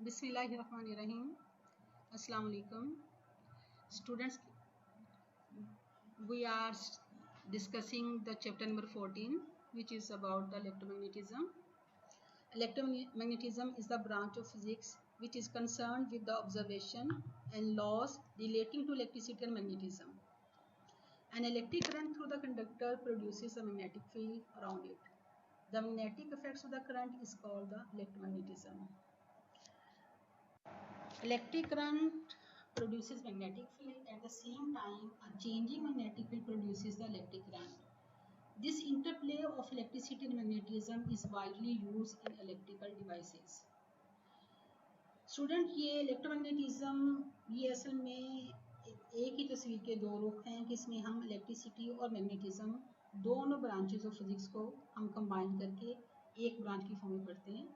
बिस्मिल्लाहिर्रहमानिर्रहीम। अस्सलाम वालेकुम students. We are discussing the chapter number 14, which is about the electromagnetism. Electromagnetism is the branch of physics which is concerned with the observation and laws relating to electricity and magnetism. An electric current through the conductor produces a magnetic field around it. The magnetic effects of the current is called the electromagnetism. Electric current produces magnetic field. At the same time, a changing magnetic field produces the electric current. This interplay of electricity and magnetism is widely used in electrical devices. Student, ये electromagnetism ये असल में एक ही तस्वीर के दो रुख हैं कि इसमें हम इलेक्ट्रिसिटी और मैग्नेटिज्म दोनों ब्रांचेस ऑफ फिजिक्स को हम कंबाइन करके एक ब्रांच की फॉर्म में पढ़ते हैं.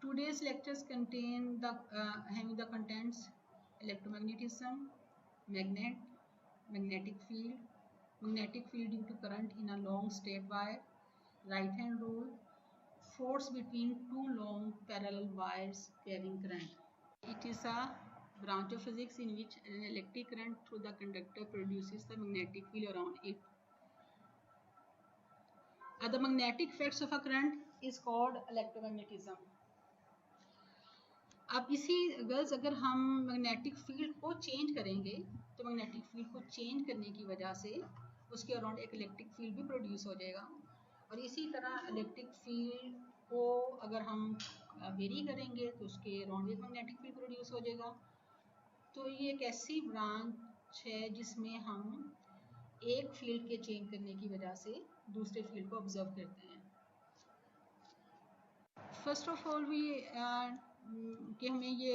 Today's lectures contain having the contents electromagnetism, magnetic field due to current in a long straight wire, right-hand rule, force between two long parallel wires carrying current. It is a branch of physics in which an electric current through the conductor produces the magnetic field around it. The magnetic effects of a current is called electromagnetism. अब इसी girls अगर हम magnetic field को change करेंगे तो magnetic field को change करने की वजह से उसके अराउंड एक इलेक्ट्रिक फील्ड भी प्रोड्यूस हो जाएगा. और इसी तरह इलेक्ट्रिक फील्ड को अगर हम वेरी करेंगे तो उसके अराउंड एक मैग्नेटिक फील्ड प्रोड्यूस हो जाएगा. तो ये एक ऐसी ब्रांच है जिसमें हम एक फील्ड के चेंज करने की वजह से दूसरे फील्ड को ऑब्जर्व करते हैं. फर्स्ट ऑफ ऑल कि हमें ये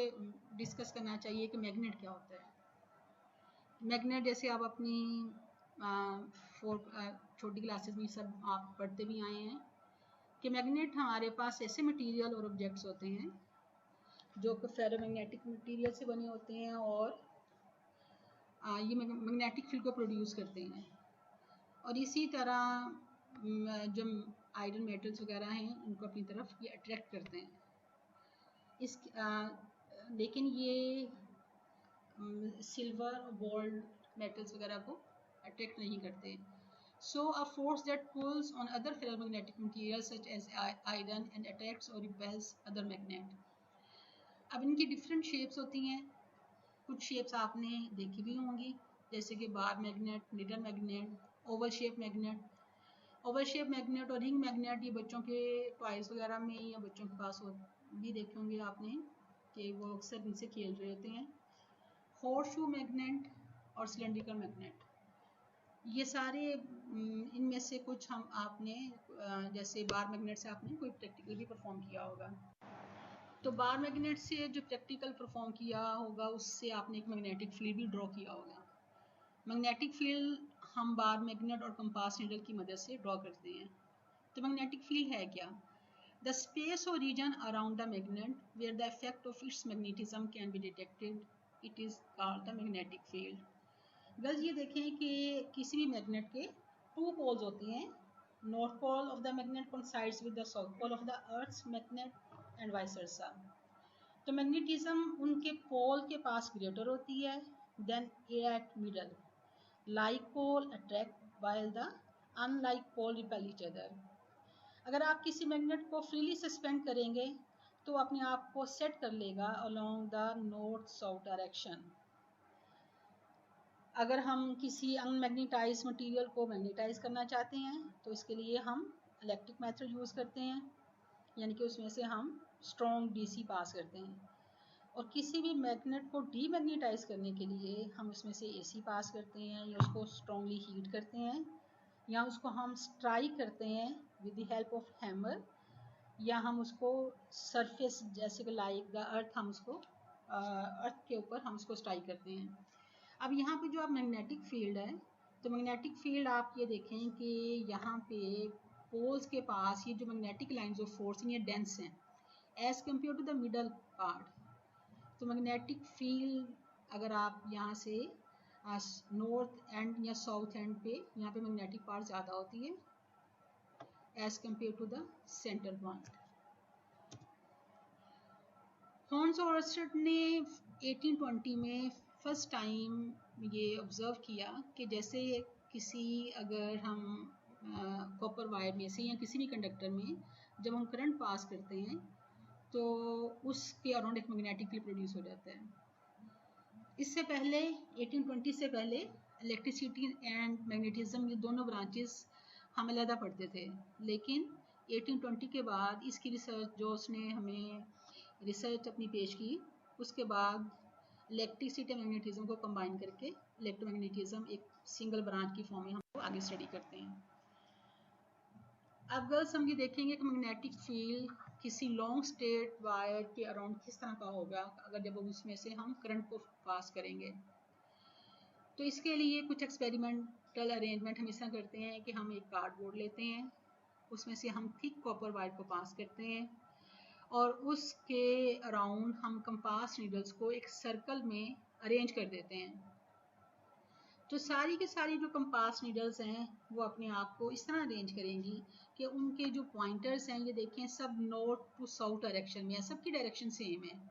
डिस्कस करना चाहिए कि मैग्नेट क्या होता है. मैग्नेट जैसे आप अपनी छोटी क्लासेस में सब आप पढ़ते भी आए हैं कि मैग्नेट हमारे पास ऐसे मटेरियल और ऑब्जेक्ट्स होते हैं जो कि फेरोमैग्नेटिक मटेरियल से बने होते हैं और ये मैग्नेटिक फील्ड को प्रोड्यूस करते हैं. और इसी तरह जो आयरन मेटल्स वगैरह हैं उनको अपनी तरफ ये अट्रैक्ट करते हैं. लेकिन ये सिल्वर गोल्ड मेटल्स वगैरह को अट्रैक्ट नहीं करते. So a force that pulls on other ferromagnetic material such as iron and attracts और रिपेल्स अदर मैग्नेट. अब इनकी डिफरेंट शेप्स होती हैं. कुछ शेप्स आपने देखी भी होंगी जैसे कि bar magnet, needle magnet, Oval shape magnet. Oval shape magnet और रिंग मैग्नेट ये बच्चों के टॉयज वगैरह में या बच्चों के पास भी देखे होंगे आपने कि वो अक्सर इनसे खेल रहे होते हैं. हॉर्स शू मैग्नेट और सिलेंड्रिकल मैग्नेट ये सारे इनमें से कुछ हम आपने जैसे बार मैग्नेट से आपने कोई प्रैक्टिकल भी परफॉर्म किया होगा. तो बार मैग्नेट से जो प्रैक्टिकल परफॉर्म किया होगा उससे आपने एक मैग्नेटिक फील्ड भी ड्रॉ किया होगा. मैग्नेटिक फील्ड हम बार मैग्नेट और कंपास नीडल की मदद से ड्रॉ करते हैं. तो मैग्नेटिक फील्ड है क्या? The space or region around the magnet where the effect of its magnetism can be detected, it is called the magnetic field. Girls ये देखें कि किसी भी मैग्नेट के टू पोल्स होती हैं. North pole of the magnet coincides with the south pole of the Earth's magnet and vice versa. तो magnetism उनके पोल के पास ग्रेटर होती है than at middle. Like pole attract while the unlike pole repel each other. अगर आप किसी magnet को फ्रीली सस्पेंड करेंगे तो अपने आप को सेट कर लेगा along the north south direction. अगर हम किसी अनमैग्नेटाइज मटेरियल को मैग्नेटाइज करना चाहते हैं तो इसके लिए हम इलेक्ट्रिक मेथड यूज़ करते हैं, यानी कि उसमें से हम स्ट्रॉन्ग डीसी पास करते हैं. और किसी भी मैग्नेट को डीमैग्नेटाइज करने के लिए हम उसमें से एसी पास करते हैं या उसको स्ट्रॉन्गली हीट करते हैं या उसको हम स्ट्राइक करते हैं with the help of hammer या हम उसको सरफेस जैसे कि लाइक द अर्थ हम उसको अर्थ के ऊपर हम उसको स्ट्राइक करते हैं. अब यहाँ पे जो आप मैग्नेटिक फील्ड है तो मैग्नेटिक फील्ड आप ये देखें कि यहाँ पे पोल्स के पास ये जो मैग्नेटिक लाइंस ऑफ फोर्स ये डेंस हैं as compare to the middle part. तो मैग्नेटिक फील्ड अगर आप यहाँ से नॉर्थ एंड या साउथ एंड पे यहाँ पे मैग्नेटिक पार्ट ज़्यादा होती है as compare to the centre point. Alfonso Oersted ने 1820 में फर्स्ट टाइम ये ऑब्ज़र्व किया कि जैसे किसी अगर हम कॉपर वायर में से या किसी भी कंडक्टर में जब हम करंट पास करते हैं तो उसके अराउंड एक मैग्नेटिक फील्ड प्रोड्यूस हो जाता है। इससे पहले 1820 से पहले इलेक्ट्रिसिटी एंड मैग्नेटिज्म ये दोनों ब्रांचेस हम अलहदा पढ़ते थे, लेकिन 1820 के बाद इसकी रिसर्च जो उसने हमें रिसर्च अपनी पेश की, उसके बाद इलेक्ट्रिसिटी मैग्नेटिज्म को कंबाइन करके इलेक्ट्रोमैग्नेटिज्म एक सिंगल ब्रांच की फॉर्म में हम आगे स्टडी करते हैं। अब गर्ल्स हम ये देखेंगे कि मैग्नेटिक फील्ड किसी लॉन्ग स्ट्रेट वायर के अराउंड किस तरह का होगा अगर जब उसमें से हम करंट को पास करेंगे। तो इसके लिए कुछ एक्सपेरिमेंटल अरेंजमेंट हम इस तरह करते हैं कि हम एक कार्डबोर्ड लेते हैं, उसमें से हम थिक कॉपर वायर को पास करते हैं और उसके अराउंड हम कंपास नीडल्स को एक सर्कल में अरेंज कर देते हैं। तो सारी की सारी जो कंपास नीडल्स हैं वो अपने आप को इस तरह अरेंज करेंगी कि उनके जो पॉइंटर्स हैं ये देखें सब नॉर्थ टू साउथ डायरेक्शन में है, सबकी डायरेक्शन सेम है।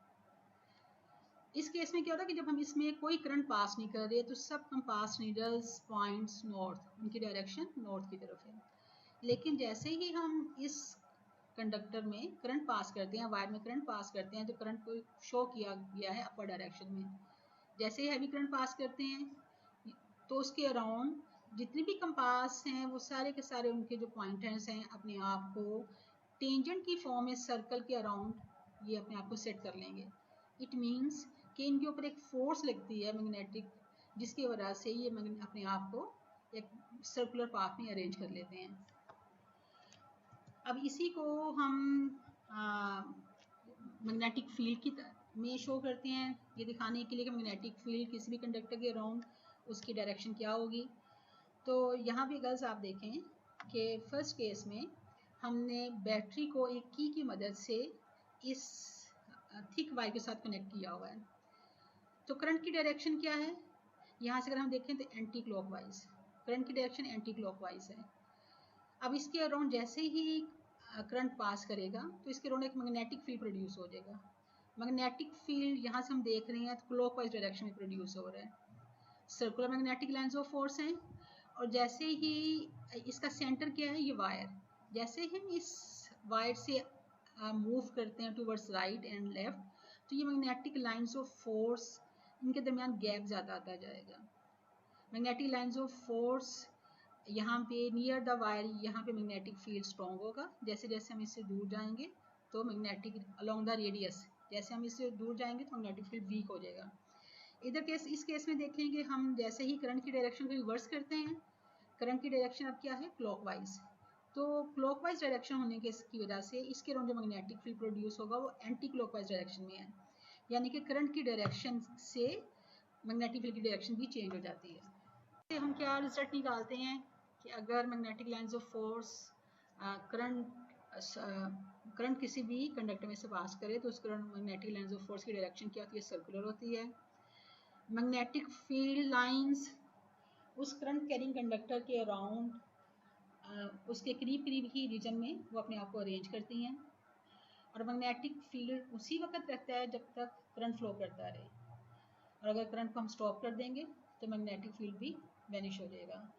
इस केस में क्या होता है कि जब हम इसमें कोई करंट पास नहीं कर रहे तो सब कंपास नीडल्स पॉइंट्स नॉर्थ, उनकी डायरेक्शन नॉर्थ की तरफ है। लेकिन जैसे ही हम इस कंडक्टर में करंट पास करते हैं, वायर में करंट पास करते हैं, तो करंट को शो किया गया है अपर डायरेक्शन में। जैसे ही हैवी करंट पास करते हैं तो उसके अराउंड जितने भी कंपास हैं वो सारे के सारे उनके जो पॉइंटर्स हैं अपने आप को टेंजेंट की फॉर्म में सर्कल के अराउंड ये अपने आप को सेट कर लेंगे। इट मीन्स कि इनके ऊपर एक फोर्स लगती है मैग्नेटिक, जिसकी वजह से ये अपने आप को एक सर्कुलर पाथ में अरेंज कर लेते हैं। अब इसी को हम मैग्नेटिक फील्ड की में शो करते हैं, ये दिखाने के लिए कि मैग्नेटिक फील्ड किसी भी कंडक्टर के अराउंड उसकी डायरेक्शन क्या होगी। तो यहाँ भी गर्ल्स आप देखें कि फर्स्ट केस में हमने बैटरी को एक की मदद से इस थिक वायर के साथ कनेक्ट किया हुआ है। तो करंट की डायरेक्शन क्या है, यहाँ से अगर हम देखें तो एंटी क्लॉकवाइज, करंट की डायरेक्शन एंटी क्लॉकवाइज है। अब इसके अराउंड जैसे ही करंट पास करेगा तो इसके अराउंड एक मैग्नेटिक फील्ड प्रोड्यूस हो जाएगा। मैग्नेटिक फील्ड यहाँ से हम देख रहे हैं तो क्लॉकवाइज डायरेक्शन में प्रोड्यूस हो रहा है, circular magnetic lines of force हैं। और जैसे ही इसका सेंटर क्या है, ये वायर, जैसे ही हम इस वायर से मूव करते हैं टूवर्ड्स राइट एंड लेफ्ट, तो ये मैग्नेटिक लाइंस ऑफ फोर्स इनके दरमियान गैप ज़्यादा आता जाएगा। मैग्नेटिक लाइंस ऑफ फोर्स यहाँ पे नियर द वायर, यहाँ पे मैग्नेटिक फील्ड स्ट्रॉन्ग होगा। जैसे जैसे हम इससे दूर जाएंगे तो मैग्नेटिक अलोंग द रेडियस, जैसे हम इससे दूर जाएंगे तो मैग्नेटिक फील्ड वीक हो जाएगा। इस केस में देखेंगे हम जैसे ही करंट की डायरेक्शन को रिवर्स करते हैं, करंट की डायरेक्शन अब क्या है, क्लॉकवाइज। तो क्लॉकवाइज डायरेक्शन होने की वजह से इसके अराउंड जो मैग्नेटिक फील्ड प्रोड्यूस होगा वो एंटी क्लॉकवाइज डायरेक्शन में है, यानी कि करंट की डायरेक्शन से मैग्नेटिक फील्ड की डायरेक्शन भी चेंज हो जाती है। हम क्या रिजल्ट निकालते हैं कि अगर magnetic lines of force current किसी भी कंडक्टर में से पास करे तो उसके around magnetic lines of force की डायरेक्शन क्या होती है, सर्कुलर होती है। मैग्नेटिक फील्ड लाइंस उस करंट कैरिंग कंडक्टर के अराउंड उसके करीब करीब ही रीजन में वो अपने आप को अरेंज करती हैं। और मैग्नेटिक फील्ड उसी वक्त रहता है जब तक करंट फ्लो करता रहे, और अगर करंट को हम स्टॉप कर देंगे तो मैग्नेटिक फील्ड भी वैनिश हो जाएगा।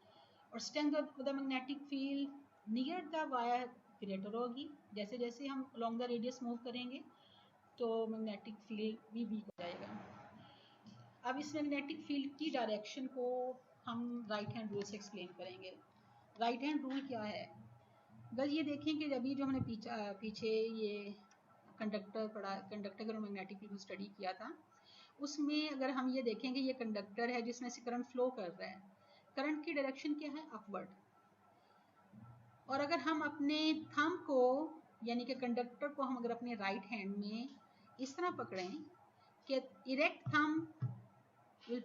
और strength of the magnetic field near the wire greater होगी। जैसे जैसे हम अलोंग द रेडियस मूव करेंगे तो मैग्नेटिक फील्ड भी वीक हो जाएगा। अब इस मैग्नेटिक फील्ड की डायरेक्शन को हम राइट हैंड रूल से एक्सप्लेन करेंगे। राइट हैंड रूल क्या है, बस ये देखें कि अभी जो हमने पीछे ये कंडक्टर पढ़ा, कंडक्टर का मैग्नेटिक फील्ड स्टडी किया था, उसमें अगर हम ये देखेंगे ये कंडक्टर है जिसमें से करंट फ्लो कर रहा है, करंट की डायरेक्शन क्या है, अपवर्ड। और अगर हम अपने थंब को यानी कि कंडक्टर को हम अगर अपने राइट हैंड में इस तरह पकड़ें कि erect thumb will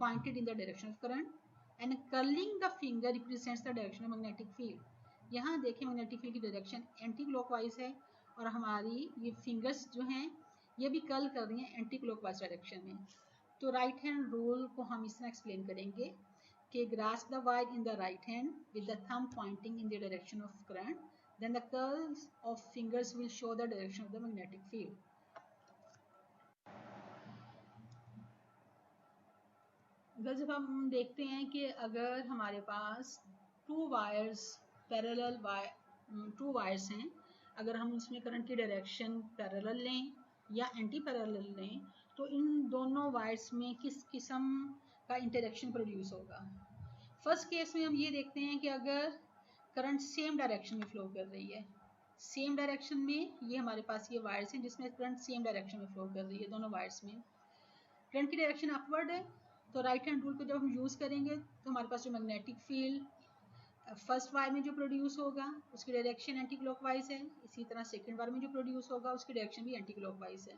pointed in the direction of current and curling the finger represents the direction of magnetic field. यहाँ देखें मैग्नेटिक फील्ड की डायरेक्शन एंटी क्लॉकवाइज है और हमारी ये फिंगर्स जो हैं ये भी कर्ल कर रही हैं एंटी क्लॉकवाइज डायरेक्शन में। तो राइट हैंड रूल को हम इस तरह एक्सप्लेन करेंगे कि grasp the wire in the right hand with the thumb pointing in the direction of current, then the curls of fingers will show the direction of the magnetic field. अगर जब हम देखते हैं कि अगर हमारे पास two wires parallel to wires हैं, अगर हम उसमें करंट की डायरेक्शन पैरेलल लें या एंटी पैरेलल लें, तो इन दोनों वायर्स में किस किस्म का इंटरेक्शन प्रोड्यूस होगा। फर्स्ट केस में हम ये देखते हैं कि अगर करंट सेम डायरेक्शन में फ्लो कर रही है, सेम डायरेक्शन में, ये हमारे पास ये वायर्स हैं जिसमें करंट सेम डायरेक्शन में फ्लो कर रही है, दोनों वायर्स में करंट की डायरेक्शन अपवर्ड है, तो राइट हैंड रूल को जब हम यूज़ करेंगे तो हमारे पास जो मैग्नेटिक फील्ड फर्स्ट वायर में जो प्रोड्यूस होगा उसकी डायरेक्शन एंटी क्लॉकवाइज है, इसी तरह सेकंड वायर में जो प्रोड्यूस होगा उसकी डायरेक्शन भी एंटी क्लॉकवाइज है।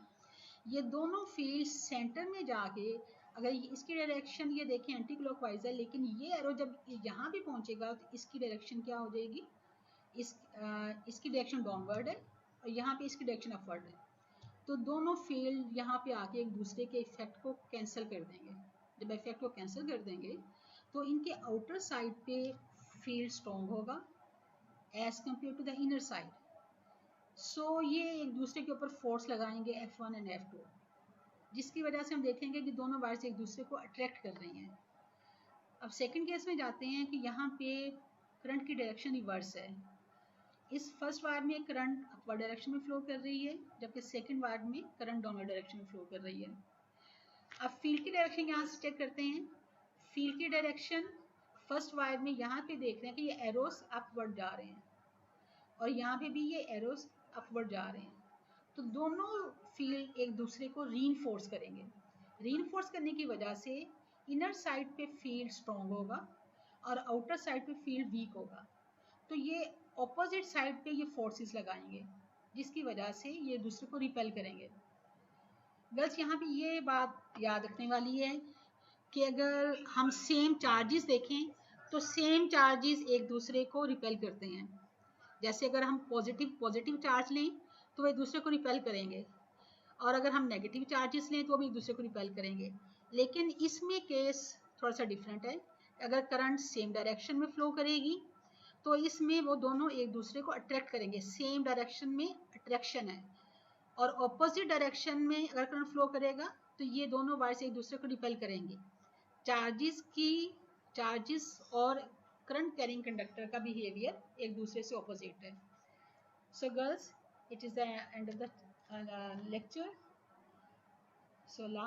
ये दोनों फील्ड सेंटर में जाके, अगर इसकी डायरेक्शन ये देखें एंटी क्लॉकवाइज है, लेकिन ये एरो जब यहाँ भी पहुँचेगा तो इसकी डायरेक्शन क्या हो जाएगी, इसकी डायरेक्शन डाउनवर्ड है और यहाँ पे इसकी डायरेक्शन अपवर्ड है। तो दोनों फील्ड यहाँ पे आके एक दूसरे के इफेक्ट को कैंसिल कर देंगे। जब इफेक्ट को कैंसिल कर देंगे तो इनके आउटर साइड पे फील्ड स्ट्रॉन्ग होगा as compare to the inner side. So ये एक दूसरे के ऊपर फोर्स लगाएंगे F1 एंड F2, जिसकी वजह से हम देखेंगे कि दोनों वायर्स एक दूसरे को अट्रैक्ट कर रही हैं। अब सेकंड केस में जाते हैं कि यहाँ पे करंट की डायरेक्शन रिवर्स है। इस फर्स्ट वायर में करंट अपवर्ड डायरेक्शन में फ्लो कर रही है, जबकि सेकंड वायर में करंट डाउनवर्ड डायरेक्शन में फ्लो कर रही है। अब फील्ड की डायरेक्शन यहाँ से चेक करते हैं। फील्ड की डायरेक्शन फर्स्ट वायर में यहाँ पे देख रहे हैं कि ये एरोस अपवर्ड जा रहे हैं और यहाँ पे भी ये एरोस अपवर्ड जा रहे हैं, तो दोनों फील्ड एक दूसरे को रीइंफोर्स करेंगे। रीइंफोर्स करने की वजह से इनर साइड पे फील्ड स्ट्रॉन्ग होगा और आउटर साइड पे फील्ड वीक होगा। तो ये ऑपोजिट साइड पे ये फोर्सेस लगाएंगे, जिसकी वजह से ये दूसरे को रिपेल करेंगे। बस यहाँ पे ये बात याद रखने वाली है कि अगर हम सेम चार्जेस देखें तो सेम चार्जेस एक दूसरे को रिपेल करते हैं। जैसे अगर हम पॉजिटिव चार्ज लें तो वो एक दूसरे को रिपेल करेंगे, और अगर हम नेगेटिव चार्जेस लें तो वो भी एक दूसरे को रिपेल करेंगे। लेकिन इसमें केस थोड़ा सा डिफरेंट है। अगर करंट सेम डायरेक्शन में फ्लो करेगी तो इसमें वो दोनों एक दूसरे को अट्रैक्ट करेंगे, सेम डायरेक्शन में अट्रैक्शन है। और ऑपोजिट डायरेक्शन में अगर करंट फ्लो करेगा तो ये दोनों वायर्स एक दूसरे को रिपेल करेंगे। चार्जेस और करंट कैरिंग कंडक्टर का बिहेवियर एक दूसरे से ऑपोजिट है। So girls, it is the end of the lecture. So